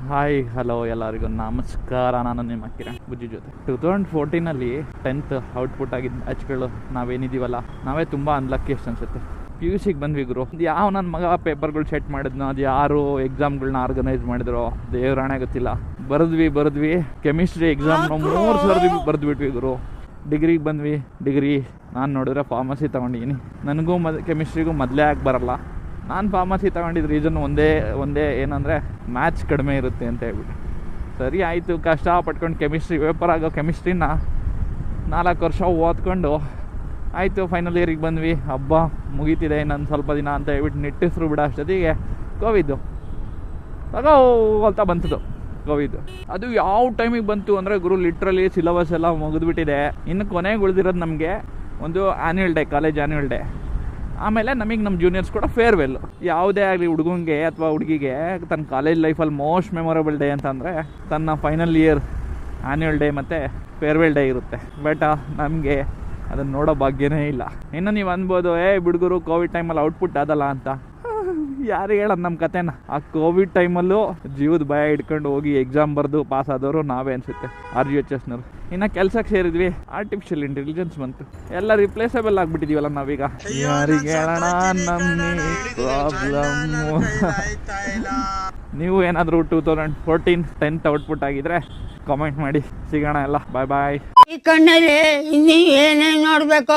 Hi hello ಎಲ್ಲರಿಗೂ ನಮಸ್ಕಾರ. ನಾನು ನಿಮ್ಮ ಕಿರಣ್ ಬುಜ್ಜಿ ಜೊತೆ 2014 10th ಔಟ್ಪುಟ್ ಆಗಿದ್ದ ಬ್ಯಾಚ್ಗಳು ನಾವೇನಿದ್ದೀವಲ್ಲ, ನಾವೇ ತುಂಬ ಅನ್ಲಕ್ಕಿಯಷ್ಟು ಅನ್ಸುತ್ತೆ. PUC ಬಂದ್ವಿ ಗುರು. ಯಾವ ನನ್ನ ಮಗ ಪೇಪರ್ಗಳು ಸೆಟ್ ಮಾಡಿದ್ನೋ, ಅದು ಯಾರು ಎಕ್ಸಾಮ್ಗಳನ್ನ ಆರ್ಗನೈಸ್ ಮಾಡಿದ್ರೋ ದೇವ್ರಾಣೆ ಗೊತ್ತಿಲ್ಲ. ಬರೆದ್ವಿ ಕೆಮಿಸ್ಟ್ರಿ ಎಕ್ಸಾಮ್ನ 3 ಸರ್ತಿ ಬರೆದ್ಬಿಟ್ವಿ ಗುರು. ಡಿಗ್ರಿಗೆ ಬಂದ್ವಿ. ಡಿಗ್ರಿ ನಾನು ನೋಡಿದ್ರೆ ಫಾರ್ಮಸಿ ತೊಗೊಂಡಿದ್ದೀನಿ. ನನಗೂ ಕೆಮಿಸ್ಟ್ರಿಗೂ ಮೊದಲೇ ಆಗಿ ಬರಲ್ಲ. ನಾನು ಫಾರ್ಮಸಿ ತೊಗೊಂಡಿದ್ದ ರೀಸನ್ ಒಂದೇ ಏನಂದರೆ ಮ್ಯಾಥ್ಸ್ ಕಡಿಮೆ ಇರುತ್ತೆ ಅಂತ ಹೇಳ್ಬಿಟ್ಟು. ಸರಿ ಆಯಿತು, ಕಷ್ಟಪಟ್ಕೊಂಡು ಕೆಮಿಸ್ಟ್ರಿ ಪೇಪರ್ ಆಗೋ ಕೆಮಿಸ್ಟ್ರಿನ 4 ವರ್ಷ ಓದ್ಕೊಂಡು ಆಯಿತು ಫೈನಲ್ ಇಯರಿಗೆ ಬಂದ್ವಿ. ಹಬ್ಬ ಮುಗೀತಿದೆ ಇನ್ನೊಂದು ಸ್ವಲ್ಪ ದಿನ ಅಂತ ಹೇಳ್ಬಿಟ್ಟು ನಿಟ್ಟಿಸ್ರು ಬಿಡೋ ಅಷ್ಟೊತ್ತಿಗೆ ಕೋವಿದ್ದು ಅಂತ ಬಂತದು. ಕೋವಿಡ್ ಅದು ಯಾವ ಟೈಮಿಗೆ ಬಂತು ಅಂದರೆ ಗುರು, ಲಿಟ್ರಲಿ ಸಿಲೆಬಸ್ ಎಲ್ಲ ಮುಗಿದ್ಬಿಟ್ಟಿದೆ. ಇನ್ನು ಕೊನೆಗೆ ಉಳಿದಿರೋದು ನಮಗೆ ಒಂದು annual day, college annual day. ಆಮೇಲೆ ನಮಗೆ ನಮ್ಮ ಜೂನಿಯರ್ಸ್ ಕೂಡ ಫೇರ್ವೆಲ್. ಯಾವುದೇ ಆಗಲಿ ಹುಡುಗಂಗೆ ಅಥವಾ ಹುಡುಗಿಗೆ ತನ್ನ ಕಾಲೇಜ್ ಲೈಫಲ್ಲಿ ಮೋಸ್ಟ್ ಮೆಮೊರಬಲ್ ಡೇ ಅಂತಂದರೆ ತನ್ನ ಫೈನಲ್ ಇಯರ್ ಆ್ಯನ್ಯುವಲ್ ಡೇ ಮತ್ತು ಫೇರ್ವೆಲ್ ಡೇ ಇರುತ್ತೆ. ಬಟ್ ನಮಗೆ ಅದನ್ನು ನೋಡೋ ಭಾಗ್ಯನೇ ಇಲ್ಲ. ಇನ್ನು ನೀವು ಅನ್ಬೋದು, ಬಿಡುಗರು ಕೋವಿಡ್ ಟೈಮಲ್ಲಿ ಔಟ್ಪುಟ್ ಆದಲ್ಲ ಅಂತ. ಯಾರಿಗೆ ಹೇಳೋದು ನಮ್ಮ ಕತೆನ? ಆ ಕೋವಿಡ್ ಟೈಮಲ್ಲೂ ಜೀವದ ಭಯ ಇಟ್ಕೊಂಡು ಹೋಗಿ ಎಕ್ಸಾಮ್ ಬರೆದು ಪಾಸ್ ಆದವರು ನಾವೇ ಅನಿಸುತ್ತೆ, RGHSನವ್ರು. ಇನ್ನು ಕೆಲ್ಸಕ್ಕೆ ಸೇರಿದ್ವಿ, ಆರ್ಟಿಫಿಷಿಯಲ್ ಇಂಟೆಲಿಜೆನ್ಸ್ ಬಂತು. ಎಲ್ಲ ರಿಪ್ಲೇಸಬಲ್ ಆಗಿಬಿಟ್ಟಿದೀವಲ್ಲ ನಾವೀಗ. ಯಾರಿಗೆ ಹೇಳೋಣ ನಮ್ಮ ಪ್ರಾಬ್ಲಮ್ಮು? ನೀವು ಏನಾದರೂ 2014 10th ಔಟ್ಪುಟ್ ಆಗಿದ್ರೆ ಕಾಮೆಂಟ್ ಮಾಡಿ. ಸಿಗೋಣ ಎಲ್ಲ. ಬಾಯ್ ಬಾಯ್. ಈ ಕಣ್ಣಲ್ಲಿ ಇನ್ನೂ ಏನೇನು ನೋಡ್ಬೇಕು.